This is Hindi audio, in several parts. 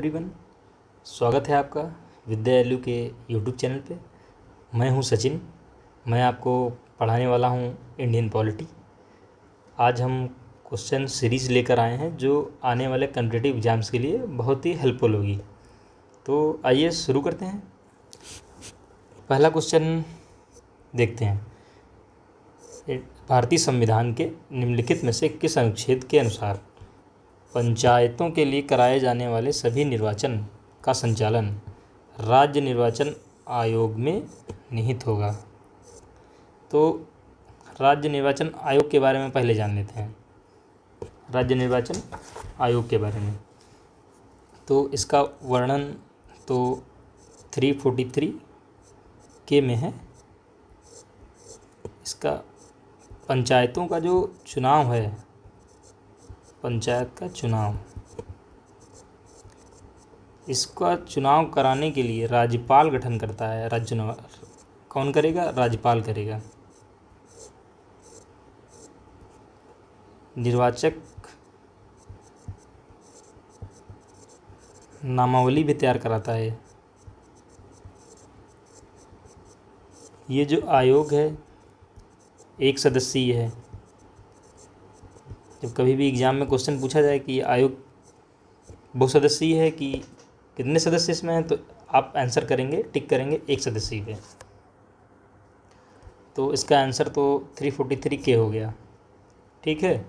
एवरीवन, स्वागत है आपका विद्या एलू के यूट्यूब चैनल पे। मैं हूं सचिन। मैं आपको पढ़ाने वाला हूं इंडियन पॉलिटी। आज हम क्वेश्चन सीरीज़ लेकर आए हैं जो आने वाले कॉम्पिटिटिव एग्ज़ाम्स के लिए बहुत ही हेल्पफुल होगी। तो आइए शुरू करते हैं। पहला क्वेश्चन देखते हैं। भारतीय संविधान के निम्नलिखित में से किस अनुच्छेद के अनुसार पंचायतों के लिए कराए जाने वाले सभी निर्वाचन का संचालन राज्य निर्वाचन आयोग में निहित होगा? तो राज्य निर्वाचन आयोग के बारे में पहले जान लेते हैं। राज्य निर्वाचन आयोग के बारे में तो इसका वर्णन तो 343 के में है। इसका पंचायतों का जो चुनाव है, पंचायत का चुनाव, इसका चुनाव कराने के लिए राज्यपाल गठन करता है। कौन करेगा? राज्यपाल करेगा। निर्वाचक नामावली भी तैयार कराता है। ये जो आयोग है एक सदस्यीय है। जब कभी भी एग्ज़ाम में क्वेश्चन पूछा जाए कि आयोग बहुसदस्यीय है कि कितने सदस्य इसमें हैं, तो आप आंसर करेंगे, टिक करेंगे एक सदस्यीय पे। तो इसका आंसर तो 343 के हो गया। ठीक है,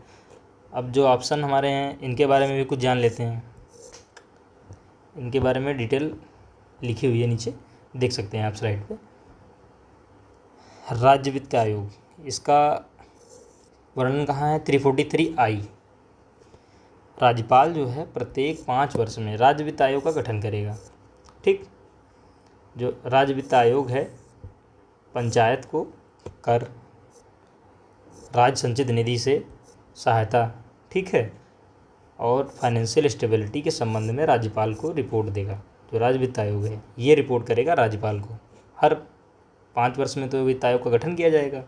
अब जो ऑप्शन हमारे हैं इनके बारे में भी कुछ जान लेते हैं। इनके बारे में डिटेल लिखी हुई है, नीचे देख सकते हैं आप स्लाइड पे। राज्य वित्त आयोग, इसका वर्णन कहाँ है? 343I। राज्यपाल जो है प्रत्येक 5 वर्ष में राज्य वित्त आयोग का गठन करेगा। ठीक, जो राज्य वित्त आयोग है पंचायत को कर, राज्य संचित निधि से सहायता, ठीक है, और फाइनेंशियल स्टेबिलिटी के संबंध में राज्यपाल को रिपोर्ट देगा। जो राज्य वित्त आयोग है ये रिपोर्ट करेगा राज्यपाल को। हर 5 वर्ष में तो वित्त आयोग का गठन किया जाएगा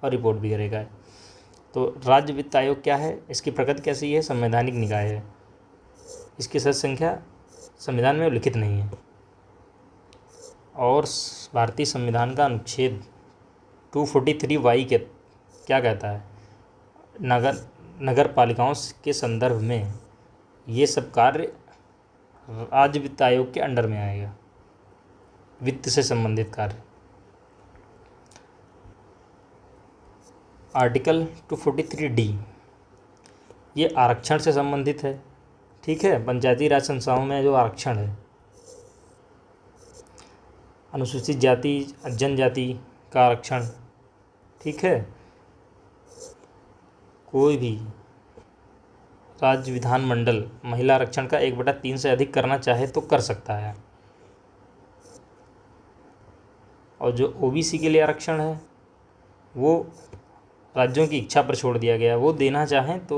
और रिपोर्ट भी करेगा। तो राज्य वित्त आयोग क्या है? इसकी प्रकृति कैसी है? संवैधानिक निकाय है। इसकी सदस्य संख्या संविधान में उल्लिखित नहीं है। और भारतीय संविधान का अनुच्छेद 243Y के क्या कहता है? नगर पालिकाओं के संदर्भ में ये सब कार्य राज्य वित्त आयोग के अंडर में आएगा, वित्त से संबंधित कार्य। आर्टिकल 243D ये आरक्षण से संबंधित है। ठीक है, पंचायती राज संस्थाओं में जो आरक्षण है, अनुसूचित जाति जनजाति का आरक्षण, ठीक है, कोई भी राज्य विधानमंडल महिला आरक्षण का 1/3 से अधिक करना चाहे तो कर सकता है। और जो ओबीसी के लिए आरक्षण है वो राज्यों की इच्छा पर छोड़ दिया गया। वो देना चाहें तो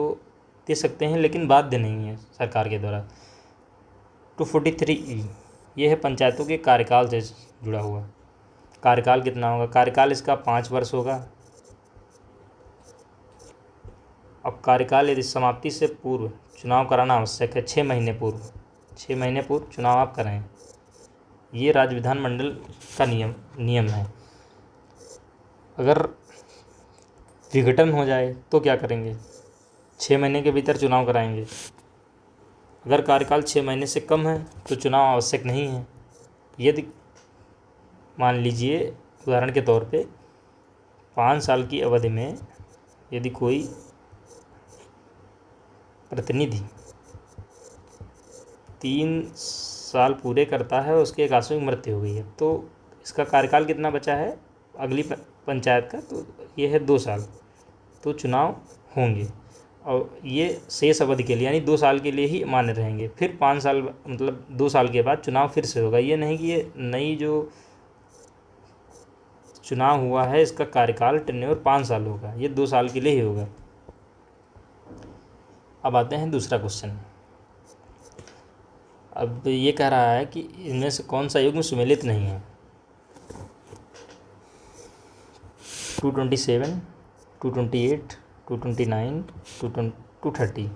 दे सकते हैं, लेकिन बाध्य नहीं है सरकार के द्वारा। 243E ये है पंचायतों के कार्यकाल से जुड़ा हुआ। कार्यकाल कितना होगा? कार्यकाल इसका 5 वर्ष होगा। अब कार्यकाल यदि समाप्ति से पूर्व चुनाव कराना आवश्यक है, 6 महीने पूर्व, 6 महीने पूर्व चुनाव आप करें। ये राज्य विधानमंडल का नियम है। अगर विघटन हो जाए तो क्या करेंगे? 6 महीने के भीतर चुनाव कराएंगे। अगर कार्यकाल 6 महीने से कम है तो चुनाव आवश्यक नहीं है। यदि मान लीजिए उदाहरण के तौर पे 5 साल की अवधि में यदि कोई प्रतिनिधि 3 साल पूरे करता है, उसकी एक आकस्मिक मृत्यु हो गई है, तो इसका कार्यकाल कितना बचा है अगली पंचायत का? तो ये है 2 साल। तो चुनाव होंगे और ये शेष अवधि के लिए यानी 2 साल के लिए ही मान्य रहेंगे। फिर 5 साल मतलब 2 साल के बाद चुनाव फिर से होगा। ये नहीं कि ये नई जो चुनाव हुआ है इसका कार्यकाल टेन्योर 5 साल होगा, ये 2 साल के लिए ही होगा। अब आते हैं दूसरा क्वेश्चन। अब ये कह रहा है कि इनमें से कौन सा आयोग में सुमेलित नहीं है? 227, 228, 229, 230।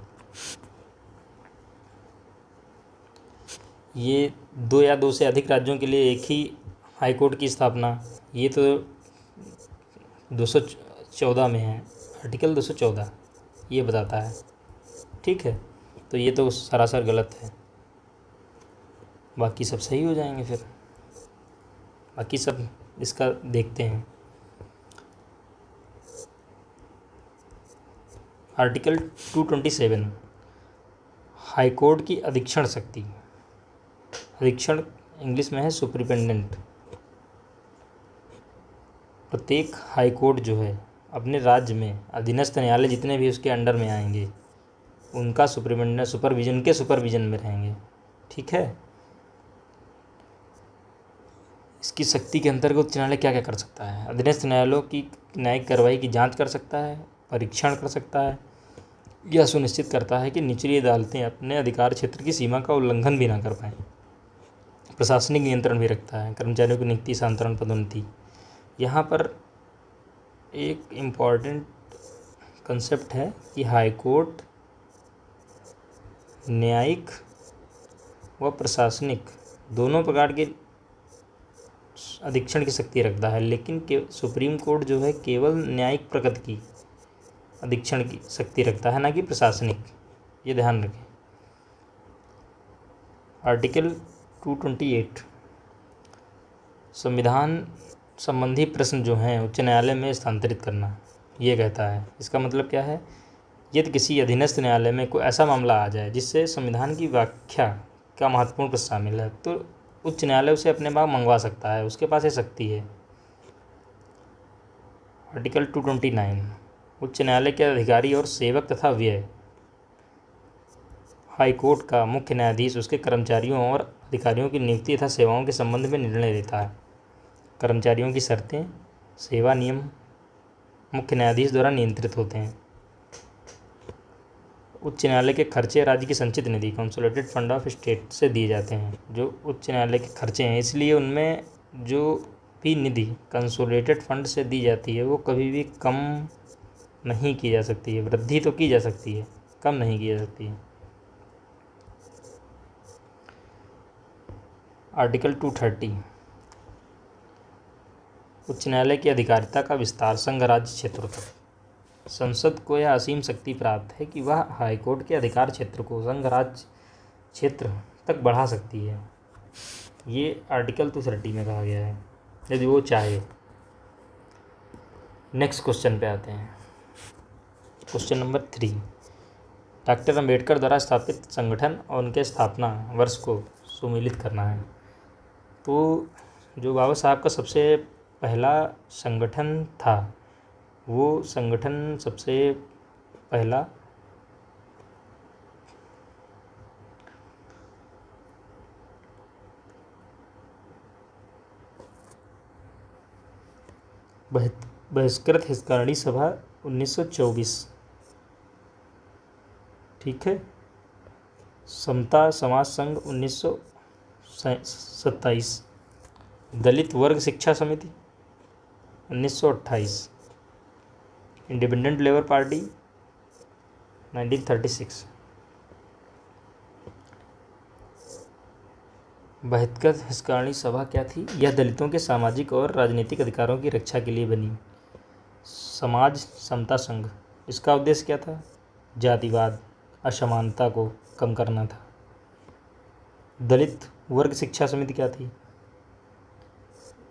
ये 2 या 2 से अधिक राज्यों के लिए एक ही हाई कोर्ट की स्थापना, ये तो 214 में है, आर्टिकल 214 ये बताता है। ठीक है, तो ये तो सरासर गलत है, बाकी सब सही हो जाएंगे। फिर बाकी सब इसका देखते हैं। आर्टिकल 227 हाई कोर्ट की अधीक्षण शक्ति। अधीक्षण इंग्लिश में है सुपरिटेंडेंट। प्रत्येक हाई कोर्ट जो है अपने राज्य में अधीनस्थ न्यायालय जितने भी उसके अंडर में आएंगे उनका सुपरविजन के सुपरविजन में रहेंगे। ठीक है, इसकी शक्ति के अंतर्गत उच्च न्यायालय क्या क्या कर सकता है? अधीनस्थ न्यायालयों की न्यायिक कार्रवाई की जांच कर सकता है, परीक्षण कर सकता है, यह सुनिश्चित करता है कि निचली अदालतें अपने अधिकार क्षेत्र की सीमा का उल्लंघन भी ना कर पाएँ। प्रशासनिक नियंत्रण भी रखता है, कर्मचारियों की नियुक्ति, स्थानांतरण, पदोन्नति। यहाँ पर एक इम्पॉर्टेंट कंसेप्ट है कि हाई कोर्ट न्यायिक व प्रशासनिक दोनों प्रकार के अधीक्षण की शक्ति रखता है, लेकिन सुप्रीम कोर्ट जो है केवल न्यायिक प्रकृति की अधीक्षण की शक्ति रखता है, ना कि प्रशासनिक। ये ध्यान रखें। आर्टिकल 228 संविधान संबंधी प्रश्न जो हैं उच्च न्यायालय में स्थानांतरित करना, ये कहता है। इसका मतलब क्या है? यदि किसी अधीनस्थ न्यायालय में कोई ऐसा मामला आ जाए जिससे संविधान की व्याख्या का महत्वपूर्ण प्रश्न शामिल है तो उच्च न्यायालय उसे अपने पास मंगवा सकता है, उसके पास ये शक्ति है। आर्टिकल 229 उच्च न्यायालय के अधिकारी और सेवक तथा व्यय। हाई कोर्ट का मुख्य न्यायाधीश उसके कर्मचारियों और अधिकारियों की नियुक्ति तथा सेवाओं के संबंध में निर्णय लेता है। कर्मचारियों की शर्तें, सेवा नियम मुख्य न्यायाधीश द्वारा नियंत्रित होते हैं। उच्च न्यायालय के खर्चे राज्य की संचित निधि कंसोलिडेटेड फंड ऑफ स्टेट से दिए जाते हैं। जो उच्च न्यायालय के खर्चे हैं, इसलिए उनमें जो भी निधि कंसोलिडेटेड फंड से दी जाती है वो कभी भी कम नहीं की जा सकती है। वृद्धि तो की जा सकती है, कम नहीं की जा सकती है। आर्टिकल 230 उच्च न्यायालय की अधिकारिता का विस्तार संघ राज्य क्षेत्रों तक। संसद को यह असीम शक्ति प्राप्त है कि वह हाईकोर्ट के अधिकार क्षेत्र को संघ राज्य क्षेत्र तक बढ़ा सकती है। ये आर्टिकल 230 में कहा गया है, यदि वो चाहे। नेक्स्ट क्वेश्चन पे आते हैं। क्वेश्चन नंबर 3 डॉक्टर अंबेडकर द्वारा स्थापित संगठन और उनके स्थापना वर्ष को सुमेलित करना है। तो जो बाबा साहब का सबसे पहला संगठन था, वो संगठन सबसे पहला बहिष्कृत हितकारिणी सभा 1924। ठीक है। समता समाज संघ 1927। दलित वर्ग शिक्षा समिति 1928। Independent labour party 1936। बहिष्कृत हितकारिणी सभा क्या थी? यह दलितों के सामाजिक और राजनीतिक अधिकारों की रक्षा के लिए बनी। समाज समता संघ, इसका उद्देश्य क्या था? जातिवाद, असमानता को कम करना था। दलित वर्ग शिक्षा समिति क्या थी?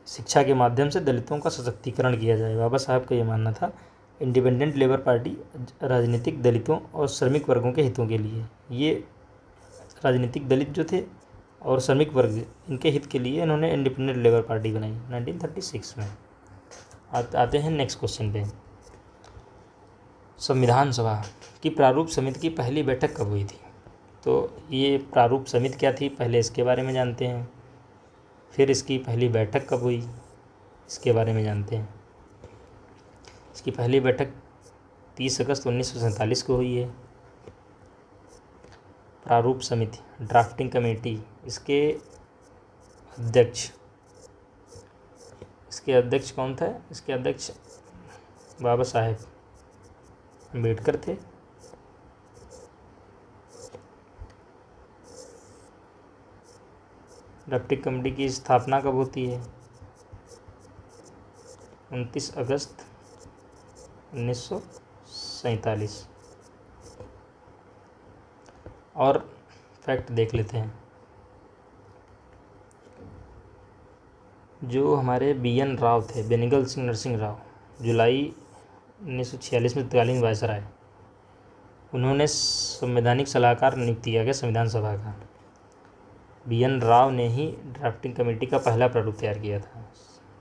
शिक्षा के माध्यम से दलितों का सशक्तिकरण किया जाए। बाबा साहब का ये मानना था। इंडिपेंडेंट लेबर पार्टी राजनीतिक दलितों और श्रमिक वर्गों के हितों के लिए, ये राजनीतिक दलित जो थे और श्रमिक वर्ग, इनके हित के लिए इन्होंने इंडिपेंडेंट लेबर पार्टी बनाई 1936 में। आते हैं नेक्स्ट क्वेश्चन पे। संविधान सभा की प्रारूप समिति की पहली बैठक कब हुई थी? तो ये प्रारूप समिति क्या थी, पहले इसके बारे में जानते हैं, फिर इसकी पहली बैठक कब हुई इसके बारे में जानते हैं। इसकी पहली बैठक 30 अगस्त 1947 को हुई है। प्रारूप समिति, ड्राफ्टिंग कमेटी, इसके अध्यक्ष कौन था? इसके अध्यक्ष बाबा साहेब अम्बेडकर थे। ड्राफ्टिंग कमेटी की स्थापना कब होती है? 29 अगस्त 1947। और फैक्ट देख लेते हैं। जो हमारे BN राव थे, बेनिगल सिंह नरसिंह राव, जुलाई 1946 में तत्कालीन वायसराय, उन्होंने संवैधानिक सलाहकार नियुक्त किया गया संविधान सभा का। BN राव ने ही ड्राफ्टिंग कमेटी का पहला प्रारूप तैयार किया था।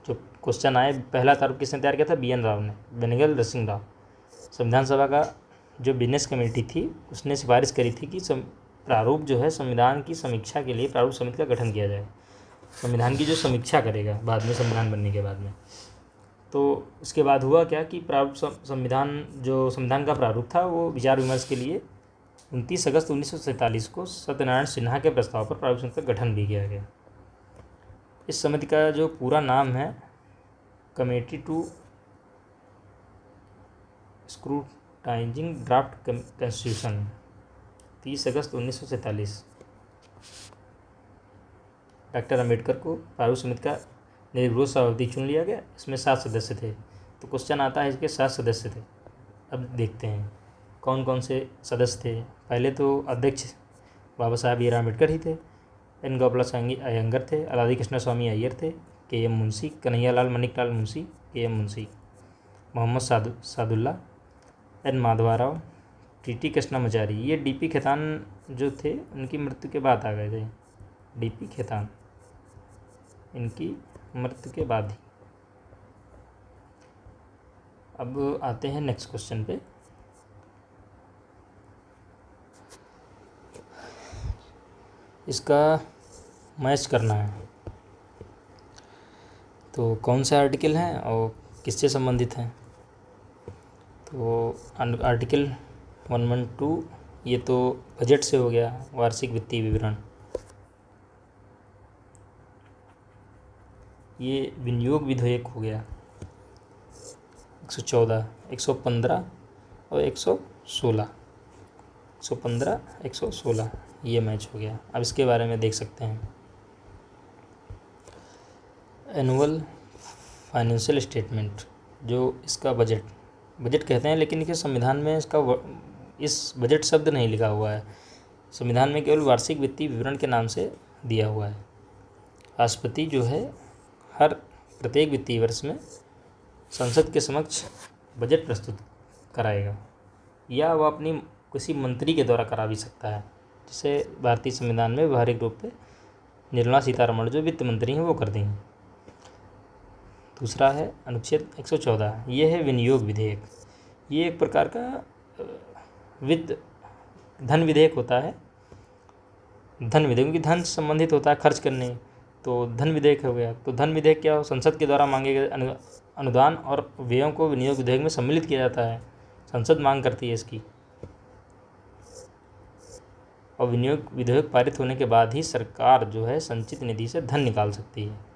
जो क्वेश्चन आए, पहला प्रारूप किसने तैयार किया था? BN राव ने, बेनिगल नरसिंह राव। संविधान सभा का जो बिजनेस कमेटी थी, उसने सिफारिश करी थी कि प्रारूप जो है संविधान की समीक्षा के लिए प्रारूप समिति का गठन किया जाए। संविधान की जो समीक्षा करेगा बाद में, संविधान बनने के बाद में। तो उसके बाद हुआ क्या कि प्रारूप संविधान का प्रारूप था, वो विचार विमर्श के लिए 29 अगस्त 1947 को सत्यनारायण सिन्हा के प्रस्ताव पर प्रारूप समिति का गठन भी किया गया। इस समिति का जो पूरा नाम है committee to scrutinising draft constitution, 30 अगस्त 1947। डॉक्टर अम्बेडकर को प्रारूप समिति का निर्विरोध सभापति चुन लिया गया। इसमें 7 सदस्य थे। तो क्वेश्चन आता है इसके 7 सदस्य थे। अब देखते हैं कौन कौन से सदस्य थे। पहले तो अध्यक्ष बाबा साहब बी आर अम्बेडकर ही थे। एन गोपालास्वामी अयंगर थे। अलादी कृष्ण स्वामी अय्यर थे। KM Munshi, Kanhaiyalal Maneklal Munshi, KM Munshi, Mohammad Sadulla, N माधवाराव, TT Krishnamachari. ये DP खेतान जो थे, उनकी मृत्यु के बाद आ गए थे। DP खेतान इनकी मृत्यु के बाद ही। अब आते हैं नेक्स्ट क्वेश्चन पे। इसका मैच करना है। तो कौन से आर्टिकल हैं और किससे संबंधित हैं? तो आर्टिकल 112 ये तो बजट से हो गया, वार्षिक वित्तीय विवरण। ये विनियोग विधेयक हो गया 114, 115 और 116। 115, 116 ये मैच हो गया। अब इसके बारे में देख सकते हैं। एनुअल फाइनेंशियल स्टेटमेंट, जो इसका बजट कहते हैं, लेकिन इसके संविधान में इस बजट शब्द नहीं लिखा हुआ है। संविधान में केवल वार्षिक वित्तीय विवरण के नाम से दिया हुआ है। राष्ट्रपति जो है प्रत्येक वित्तीय वर्ष में संसद के समक्ष बजट प्रस्तुत कराएगा, या वह अपनी किसी मंत्री के द्वारा करा भी सकता है। जिसे भारतीय संविधान में व्यवहारिक रूप से निर्मला सीतारमण जो वित्त मंत्री हैं वो करती हैं। दूसरा है अनुच्छेद 114, ये है विनियोग विधेयक। ये एक प्रकार का धन विधेयक होता है। धन विधेयक क्योंकि धन संबंधित होता है खर्च करने, तो धन विधेयक हो गया। तो धन विधेयक क्या हो? संसद के द्वारा मांगे गए अनुदान और व्ययों को विनियोग विधेयक में सम्मिलित किया जाता है। संसद मांग करती है इसकी, और विनियोग विधेयक पारित होने के बाद ही सरकार जो है संचित निधि से धन निकाल सकती है।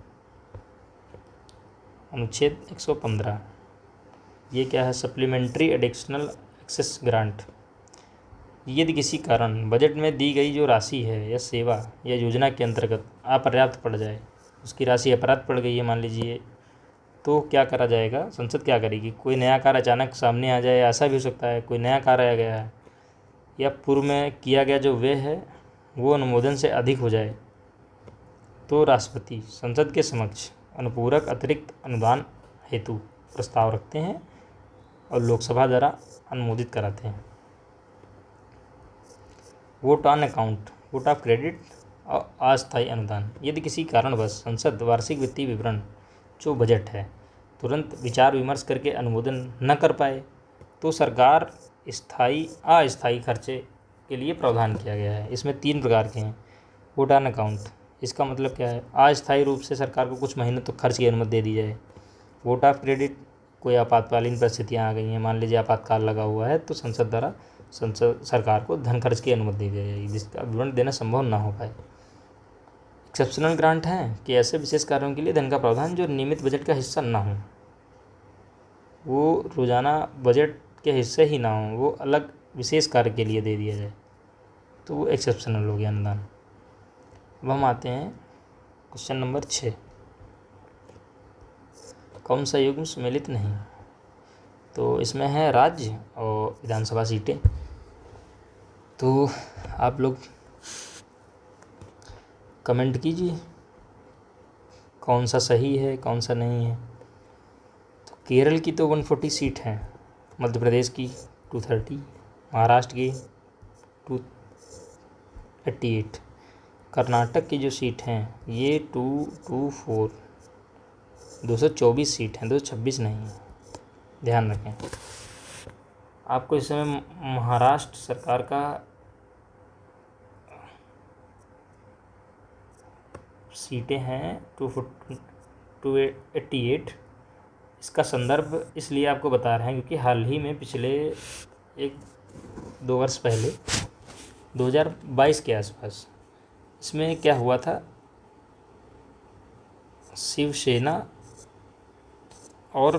अनुच्छेद 115 ये क्या है? Supplementary additional excess grant. यदि किसी कारण बजट में दी गई जो राशि है या सेवा या योजना के अंतर्गत अपर्याप्त पड़ जाए, उसकी राशि अपर्याप्त पड़ गई है मान लीजिए, तो क्या करा जाएगा? संसद क्या करेगी? कोई नया कार्य अचानक सामने आ जाए, ऐसा भी हो सकता है। कोई नया कार्य आ गया है या पूर्व में किया गया जो व्यय है वो अनुमोदन से अधिक हो जाए, तो राष्ट्रपति संसद के समक्ष अनुपूरक अतिरिक्त अनुदान हेतु प्रस्ताव रखते हैं और लोकसभा द्वारा अनुमोदित कराते हैं। Vote on account, vote of credit और अस्थायी अनुदान। यदि किसी कारणवश संसद वार्षिक वित्तीय विवरण जो बजट है तुरंत विचार विमर्श करके अनुमोदन न कर पाए, तो सरकार अस्थायी खर्चे के लिए प्रावधान किया गया है। इसमें 3 प्रकार के हैं। वोट ऑन अकाउंट, इसका मतलब क्या है? अस्थायी रूप से सरकार को कुछ महीनों तक खर्च की अनुमति दे दी जाए। वोट ऑफ क्रेडिट, कोई आपातकालीन परिस्थितियाँ आ गई हैं, मान लीजिए आपातकाल लगा हुआ है, तो संसद द्वारा सरकार को धन खर्च की अनुमति दी जाएगी जिसका विवरण देना संभव ना हो पाए। एक्सेप्शनल ग्रांट हैं कि ऐसे विशेष कार्यों के लिए धन का प्रावधान जो नियमित बजट का हिस्सा ना हो, वो रोजाना बजट के हिस्से ही ना हो, वो अलग विशेष कार्य के लिए दे दिया जाए, तो वो एक्सेप्शनल हो गया अनुदान। अब हम आते हैं क्वेश्चन नंबर 6, कौन सा युग्म सम्मिलित नहीं? तो इसमें है राज्य और विधानसभा सीटें। तो आप लोग कमेंट कीजिए कौन सा सही है कौन सा नहीं है। तो केरल की तो 140 सीट हैं, मध्य प्रदेश की 230, महाराष्ट्र की 288, कर्नाटक की जो सीट हैं ये 224 सीट हैं, 226 नहीं है, ध्यान रखें। आपको इस समय महाराष्ट्र सरकार का सीटें हैं 288। इसका संदर्भ इसलिए आपको बता रहे हैं क्योंकि हाल ही में पिछले 1-2 वर्ष पहले 2022 के आसपास इसमें क्या हुआ था, शिवसेना और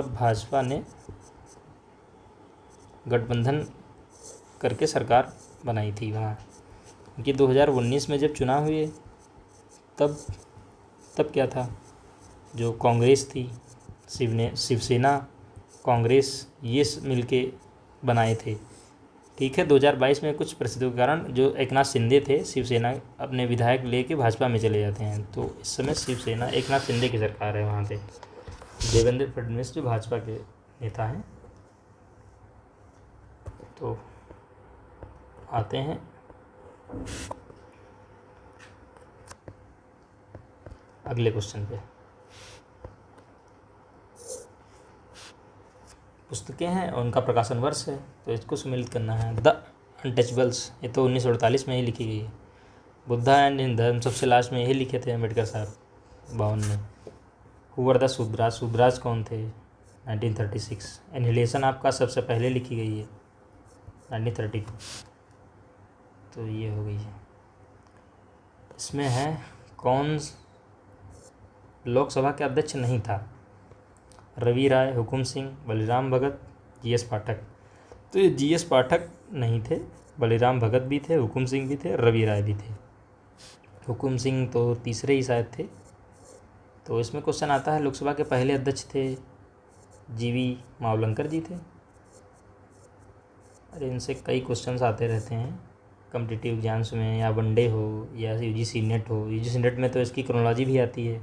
भाजपा ने गठबंधन करके सरकार बनाई थी वहाँ, क्योंकि 2019 में जब चुनाव हुए तब क्या था, जो कांग्रेस थी, शिवसेना कांग्रेस ये मिलके बनाए थे। ठीक है, 2022 में कुछ परिस्थितियों के कारण जो एकनाथ शिंदे थे शिवसेना अपने विधायक लेके भाजपा में चले जाते हैं, तो इस समय शिवसेना एकनाथ शिंदे की सरकार है वहाँ पे। देवेंद्र फडणवीस जो भाजपा के नेता हैं। तो आते हैं अगले क्वेश्चन पे। पुस्तकें हैं और उनका प्रकाशन वर्ष है, तो इसको सम्मिलित करना है। द अनटचेबल्स, ये तो 1948 में ही लिखी गई है। बुद्धा एंड हिंद धर्म, सबसे लास्ट में यही लिखे थे अम्बेडकर साहब 52 में। हु वर द शूद्राज कौन थे, 1936। एनिहिलेशन आपका सबसे पहले लिखी गई है 1932। तो ये हो गई है। इसमें है कौन लोकसभा के अध्यक्ष नहीं था, रवि राय, हुकुम सिंह, बलिराम भगत, जीएस पाठक। तो ये जीएस पाठक नहीं थे, बलिराम भगत भी थे, हुकुम सिंह भी थे, रवि राय भी थे। हुकुम सिंह तो तीसरे ही शायद थे। तो इसमें क्वेश्चन आता है लोकसभा के पहले अध्यक्ष थे जीवी मावलंकर जी थे। अरे इनसे कई क्वेश्चंस आते रहते हैं कॉम्पिटिटिव एग्जाम्स में, या वनडे हो या यूजीसी नेट हो। यूजीसी नेट में तो इसकी क्रोनोलॉजी भी आती है।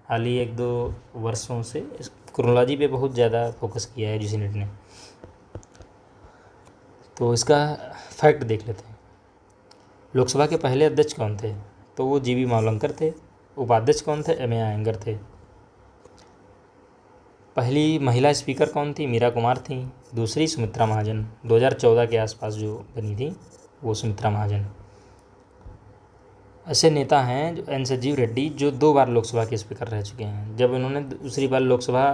हाल ही 1-2 वर्षों से इस क्रोनोलॉजी पे बहुत ज़्यादा फोकस किया है यूजीसी नेट ने। तो इसका फैक्ट देख लेते हैं। लोकसभा के पहले अध्यक्ष कौन थे, तो वो जीवी मावलंकर थे। उपाध्यक्ष कौन थे, एम ए अयंगर थे। पहली महिला स्पीकर कौन थी, मीरा कुमार थी। दूसरी सुमित्रा महाजन, 2014 के आसपास जो बनी थी वो सुमित्रा महाजन। ऐसे नेता हैं जो एन संजीव रेड्डी, जो 2 बार लोकसभा के स्पीकर रह चुके हैं। जब उन्होंने दूसरी बार लोकसभा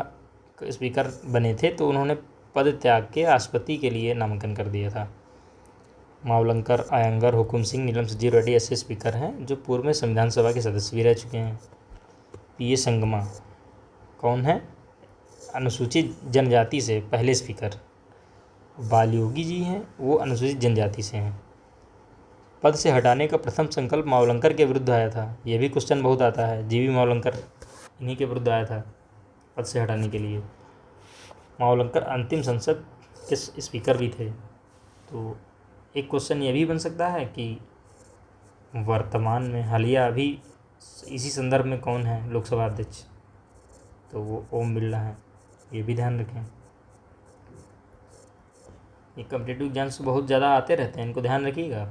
के स्पीकर बने थे तो उन्होंने पद त्याग के राष्ट्रपति के लिए नामांकन कर दिया था। मावलंकर, अयंगर, हुकुम सिंह, नीलम संजीव रेड्डी ऐसे स्पीकर हैं जो पूर्व में संविधान सभा के सदस्य भी रह चुके हैं। पीए संगमा कौन है, अनुसूचित जनजाति से पहले स्पीकर। बालयोगी जी हैं, वो अनुसूचित जनजाति से हैं। पद से हटाने का प्रथम संकल्प मावलंकर के विरुद्ध आया था। ये भी क्वेश्चन बहुत आता है, जीवी मावलंकर इन्हीं के विरुद्ध आया था पद से हटाने के लिए। मावलंकर अंतिम संसद के स्पीकर भी थे। तो एक क्वेश्चन ये भी बन सकता है कि वर्तमान में हालिया अभी इसी संदर्भ में कौन है लोकसभा अध्यक्ष, तो वो ओम बिरला है। ये भी ध्यान रखें। ये कॉम्पिटिटिव एग्जाम्स बहुत ज़्यादा आते रहते हैं, इनको ध्यान रखिएगा।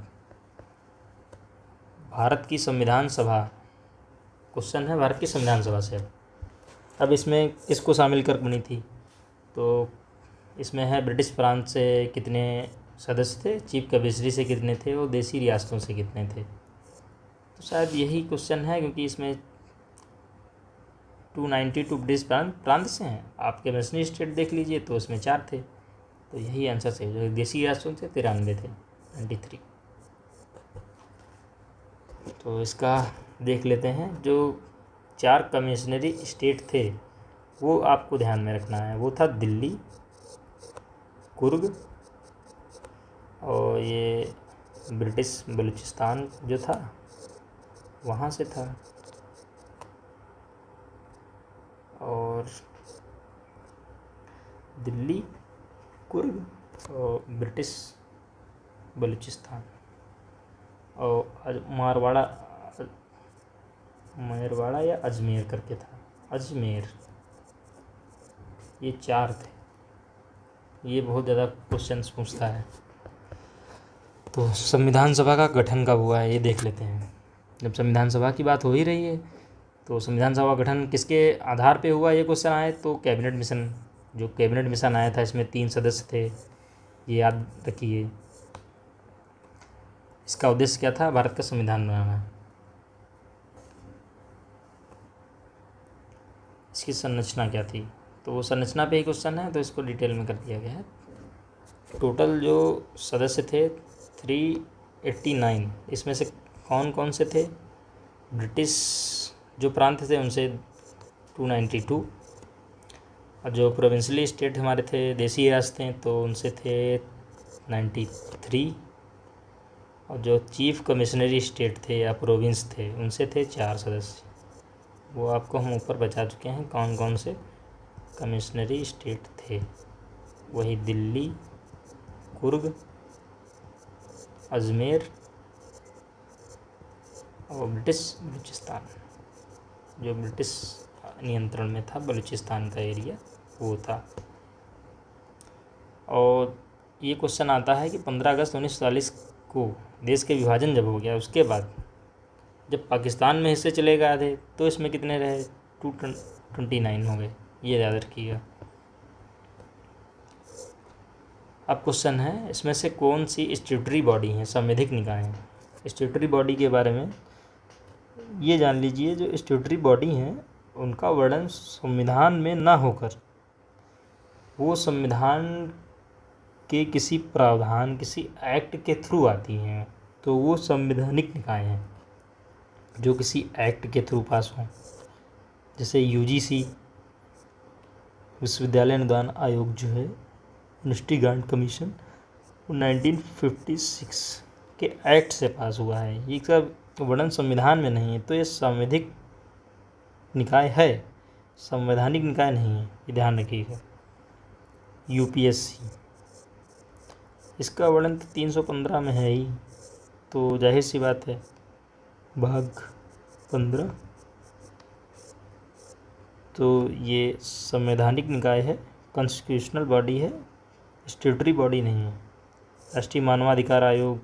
भारत की संविधान सभा, क्वेश्चन है भारत की संविधान सभा से। अब इसमें किसको शामिल कर बनी थी, तो इसमें है ब्रिटिश प्रांत से कितने सदस्य थे, चीफ कैबिनेट से कितने थे, और देसी रियासतों से कितने थे। तो शायद यही क्वेश्चन है, क्योंकि इसमें 292 ब्रिटिश प्रांत से हैं। आप कैबिनेट स्टेट देख लीजिए तो उसमें 4 थे। तो यही आंसर सही, जो देसी रियासतों से 93 थे, 93। तो इसका देख लेते हैं। जो 4 कमिश्नरी स्टेट थे वो आपको ध्यान में रखना है। वो था दिल्ली, कुर्ग और ये ब्रिटिश बलूचिस्तान जो था वहाँ से था। और दिल्ली, कुर्ग और ब्रिटिश बलूचिस्तान और मारवाड़ा या अजमेर करके था, अजमेर, ये 4 थे। ये बहुत ज़्यादा क्वेश्चंस पूछता है। तो संविधान सभा का गठन कब हुआ है ये देख लेते हैं। जब संविधान सभा की बात हो ही रही है तो संविधान सभा का गठन किसके आधार पे हुआ ये क्वेश्चन आए तो कैबिनेट मिशन, जो कैबिनेट मिशन आया था इसमें 3 सदस्य थे, ये याद रखिए। इसका उद्देश्य क्या था? भारत का संविधान बनाना। इसकी संरचना क्या थी? तो वो संरचना पे ही क्वेश्चन है तो इसको डिटेल में कर दिया गया है। टोटल जो सदस्य थे 389, इसमें से कौन कौन से थे? ब्रिटिश जो प्रांत थे उनसे 292, और जो प्रोविंशियली स्टेट हमारे थे, देसी राज थे, तो उनसे थे 93, और जो चीफ कमिश्नरी स्टेट थे या प्रोविंस थे उनसे थे 4 सदस्य। वो आपको हम ऊपर बता चुके हैं कौन कौन से कमिश्नरी स्टेट थे, वही दिल्ली, कुर्ग, अजमेर और ब्रिटिश बलूचिस्तान, जो ब्रिटिश नियंत्रण में था बलूचिस्तान का एरिया वो था। और ये क्वेश्चन आता है कि 15 अगस्त 1947 को देश के विभाजन जब हो गया उसके बाद जब पाकिस्तान में हिस्से चले गए थे तो इसमें कितने रहे? 229 हो गए, ये याद रखिएगा। अब क्वेश्चन है इसमें से कौन सी स्ट्यूटरी बॉडी है, संवैधानिक निकाय है? स्ट्यूटरी बॉडी के बारे में ये जान लीजिए, जो स्ट्यूटरी बॉडी हैं उनका वर्णन संविधान में ना होकर वो संविधान के किसी प्रावधान, किसी एक्ट के थ्रू आती हैं, तो वो संवैधानिक निकाय हैं जो किसी एक्ट के थ्रू पास हों। जैसे यूजीसी, विश्वविद्यालय अनुदान आयोग जो है, यूनिवर्सिटी ग्रांट कमीशन, वो 1956 के एक्ट से पास हुआ है। ये सब वर्णन संविधान में नहीं है, तो ये संवैधानिक निकाय है, संवैधानिक निकाय नहीं है, ये ध्यान रखिएगा। यूपीएससी, इसका वर्णन तो 315 में है ही, तो जाहिर सी बात है भाग 15, तो ये संवैधानिक निकाय है, कॉन्स्टिट्यूशनल बॉडी है, स्ट्यूटरी बॉडी नहीं है। राष्ट्रीय मानवाधिकार आयोग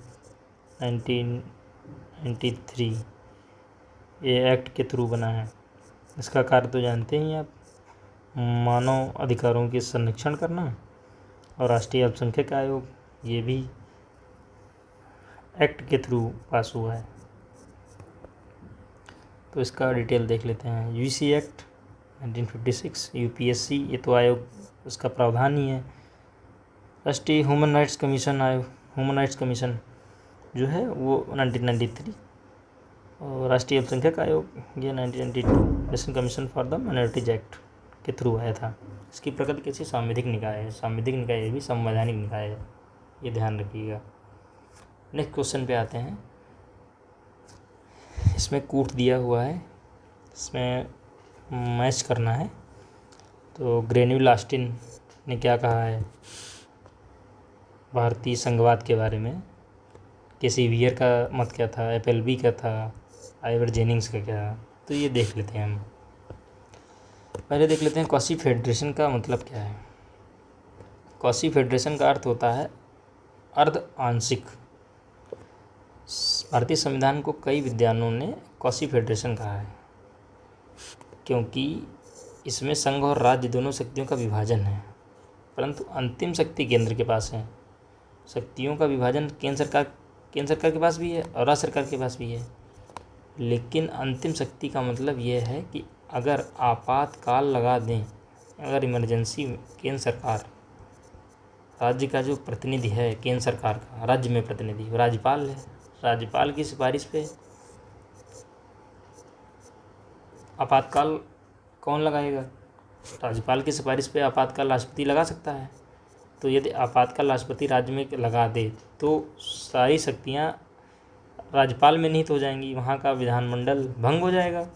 1993 ये एक्ट के थ्रू बना है। इसका कार्य तो जानते ही आप, मानव अधिकारों के संरक्षण करना। और राष्ट्रीय अल्पसंख्यक आयोग ये भी एक्ट के थ्रू पास हुआ है, तो इसका डिटेल देख लेते हैं। यूसी एक्ट 1956, यूपीएससी ये तो आयोग उसका प्रावधान ही है। राष्ट्रीय ह्यूमन राइट्स कमीशन आयोग, ह्यूमन राइट्स कमीशन जो है वो 1993, और राष्ट्रीय अल्पसंख्यक आयोग ये 1992, national commission for the minorities act के थ्रू आया था। इसकी प्रकृति कैसी? सांविधिक निकाय है, सांविधिक निकाय ये भी संवैधानिक निकाय है, ये ध्यान रखिएगा। नेक्स्ट क्वेश्चन पे आते हैं। इसमें कूट दिया हुआ है, इसमें मैच करना है। तो ग्रेन्यूल ऑस्टिन ने क्या कहा है भारतीय संघवाद के बारे में? केसीवियर का मत क्या था? एपएलबी का था? आइवर जेनिंग्स का क्या? तो ये देख लेते हैं हम। पहले देख लेते हैं क्वासी फेडरेशन का मतलब क्या है। क्वासी फेडरेशन का अर्थ होता है अर्ध आंशिक। भारतीय संविधान को कई विद्वानों ने क्वासी फेडरेशन कहा है क्योंकि इसमें संघ और राज्य दोनों शक्तियों का विभाजन है, परंतु अंतिम शक्ति केंद्र के पास है। शक्तियों का विभाजन केंद्र सरकार के पास भी है और राज्य सरकार के पास भी है, लेकिन अंतिम शक्ति का मतलब यह है कि अगर आपातकाल लगा दें, अगर इमरजेंसी, केंद्र सरकार, राज्य का जो प्रतिनिधि है केंद्र सरकार का, राज्य में प्रतिनिधि राज्यपाल है, राज्यपाल की सिफारिश पे आपातकाल कौन लगाएगा? राज्यपाल की सिफारिश पे आपातकाल राष्ट्रपति लगा सकता है। तो यदि आपातकाल राष्ट्रपति राज्य में लगा दे तो सारी शक्तियाँ राज्यपाल में निहित हो जाएंगी, वहाँ का विधानमंडल भंग हो जाएगा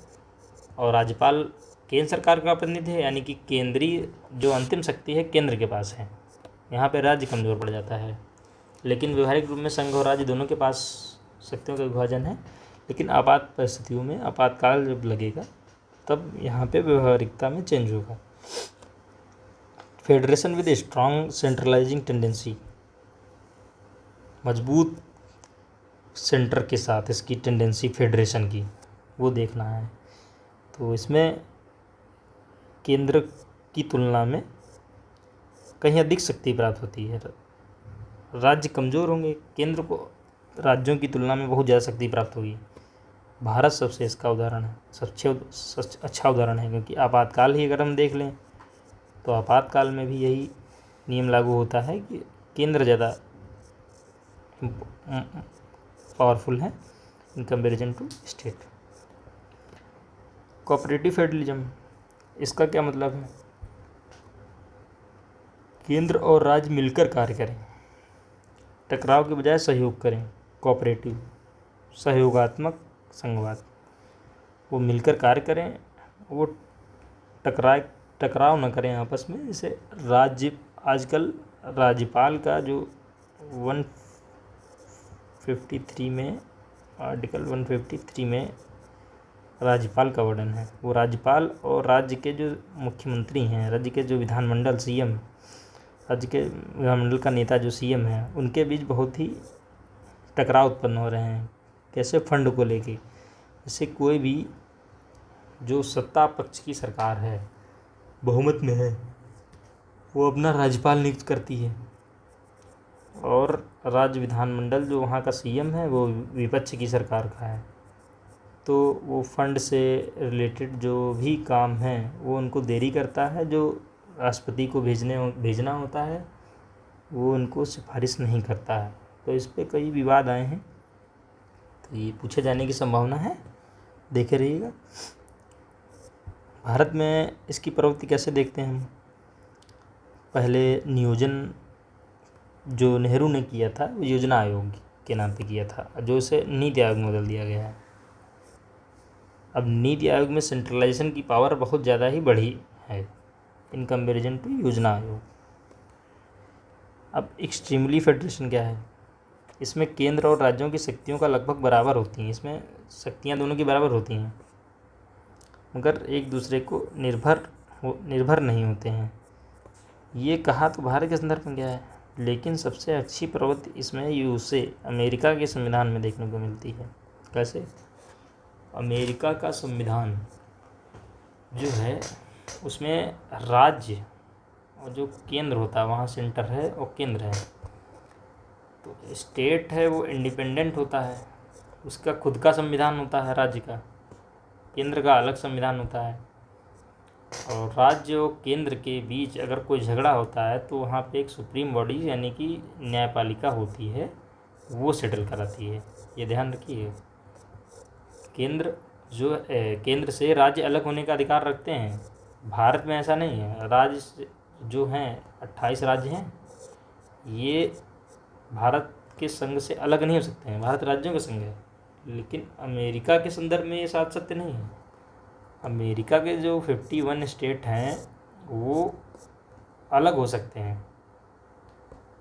और राज्यपाल केंद्र सरकार का प्रतिनिधि है, यानी कि केंद्रीय जो अंतिम शक्ति है केंद्र के पास है। यहाँ पे राज्य कमज़ोर पड़ जाता है। लेकिन व्यवहारिक रूप में संघ और राज्य दोनों के पास शक्तियों का विभाजन है, लेकिन आपात परिस्थितियों में आपातकाल जब लगेगा तब यहाँ पे व्यवहारिकता में चेंज होगा। Federation with strong centralising tendency, मजबूत सेंटर के साथ इसकी टेंडेंसी फेडरेशन की वो देखना है। तो इसमें केंद्र की तुलना में कहीं अधिक शक्ति प्राप्त होती है, राज्य कमज़ोर होंगे, केंद्र को राज्यों की तुलना में बहुत ज़्यादा शक्ति प्राप्त होगी। भारत सबसे इसका उदाहरण है, सबसे अच्छा उदाहरण है, क्योंकि आपातकाल ही अगर हम देख लें तो आपातकाल में भी यही नियम लागू होता है कि केंद्र ज़्यादा पावरफुल है in comparison to state. Cooperative federalism, इसका क्या मतलब है? केंद्र और राज्य मिलकर कार्य करें, टकराव के बजाय सहयोग करें। कोऑपरेटिव सहयोगात्मक संघवाद, वो मिलकर कार्य करें, वो टकराव न करें आपस में। जैसे राज्य आजकल राज्यपाल का जो 153 में आर्टिकल 153 में राज्यपाल का वर्णन है, वो राज्यपाल और राज्य के जो मुख्यमंत्री हैं, राज्य के जो विधानमंडल सीएम, राज्य के विधानमंडल का नेता जो सीएम है, उनके बीच बहुत ही टकराव उत्पन्न हो रहे हैं। कैसे? फंड को लेके। जैसे कोई भी जो सत्ता पक्ष की सरकार है, बहुमत में है, वो अपना राज्यपाल नियुक्त करती है और राज्य विधानमंडल जो वहाँ का सीएम है वो विपक्ष की सरकार का है, तो वो फंड से रिलेटेड जो भी काम है वो उनको देरी करता है। जो राष्ट्रपति को भेजना होता है वो उनको सिफारिश नहीं करता है। तो इस पे कई विवाद आए हैं, तो ये पूछे जाने की संभावना है, देखे रहिएगा। भारत में इसकी प्रवृत्ति कैसे देखते हैं हम? पहले नियोजन जो नेहरू ने किया था वो योजना आयोग के नाम पे किया था, जो इसे नीति आयोग में बदल दिया गया है। अब नीति आयोग में सेंट्रलाइजेशन की पावर बहुत ज़्यादा ही बढ़ी है इन कंपैरिजन टू योजना आयोग। अब एक्सट्रीमली फेडरेशन क्या है? इसमें केंद्र और राज्यों की शक्तियों का लगभग बराबर होती हैं, इसमें शक्तियाँ दोनों की बराबर होती हैं, मगर एक दूसरे को निर्भर नहीं होते हैं। ये कहा तो भारत के संदर्भ में क्या है, लेकिन सबसे अच्छी प्रवृत्ति इसमें यूएसए अमेरिका के संविधान में देखने को मिलती है। कैसे? अमेरिका का संविधान जो है उसमें राज्य और जो केंद्र होता है, वहाँ सेंटर है और केंद्र है। तो स्टेट है वो इंडिपेंडेंट होता है, उसका खुद का संविधान होता है राज्य का, केंद्र का अलग संविधान होता है। और राज्य और केंद्र के बीच अगर कोई झगड़ा होता है तो वहाँ पे एक सुप्रीम बॉडी यानी कि न्यायपालिका होती है, वो सेटल कराती है। ये ध्यान रखिए। केंद्र से राज्य अलग होने का अधिकार रखते हैं। भारत में ऐसा नहीं है। राज्य जो हैं 28 राज्य हैं, ये भारत के संघ से अलग नहीं हो सकते हैं, भारत राज्यों का संघ है। लेकिन अमेरिका के संदर्भ में ये साथ सत्य नहीं है। अमेरिका के जो 51 स्टेट हैं वो अलग हो सकते हैं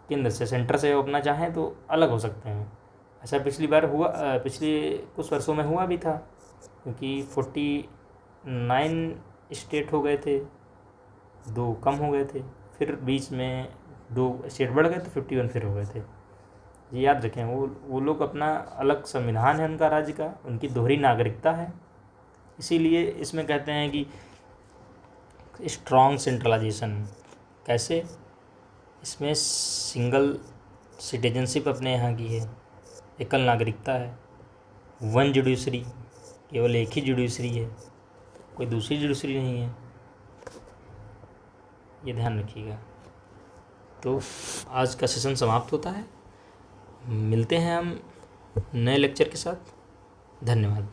केंद्र से, सेंटर से अपना चाहें तो अलग हो सकते हैं। ऐसा पिछले कुछ वर्षों में हुआ भी था, क्योंकि 49 स्टेट हो गए थे, 2 कम हो गए थे, फिर बीच में 2 स्टेट बढ़ गए तो 51 फिर हो गए थे। ये याद रखें। वो लोग अपना अलग संविधान है उनका, राज्य का, उनकी दोहरी नागरिकता है। इसीलिए इसमें कहते हैं कि स्ट्रॉन्ग सेंट्रलाइजेशन। कैसे? इसमें सिंगल सिटीजनशिप अपने यहाँ की है, एकल नागरिकता है, वन जुडिशरी, केवल एक ही जुडिशरी है, कोई दूसरी जुडिशरी नहीं है। ये ध्यान रखिएगा। तो आज का सेशन समाप्त होता है। मिलते हैं हम नए लेक्चर के साथ। धन्यवाद।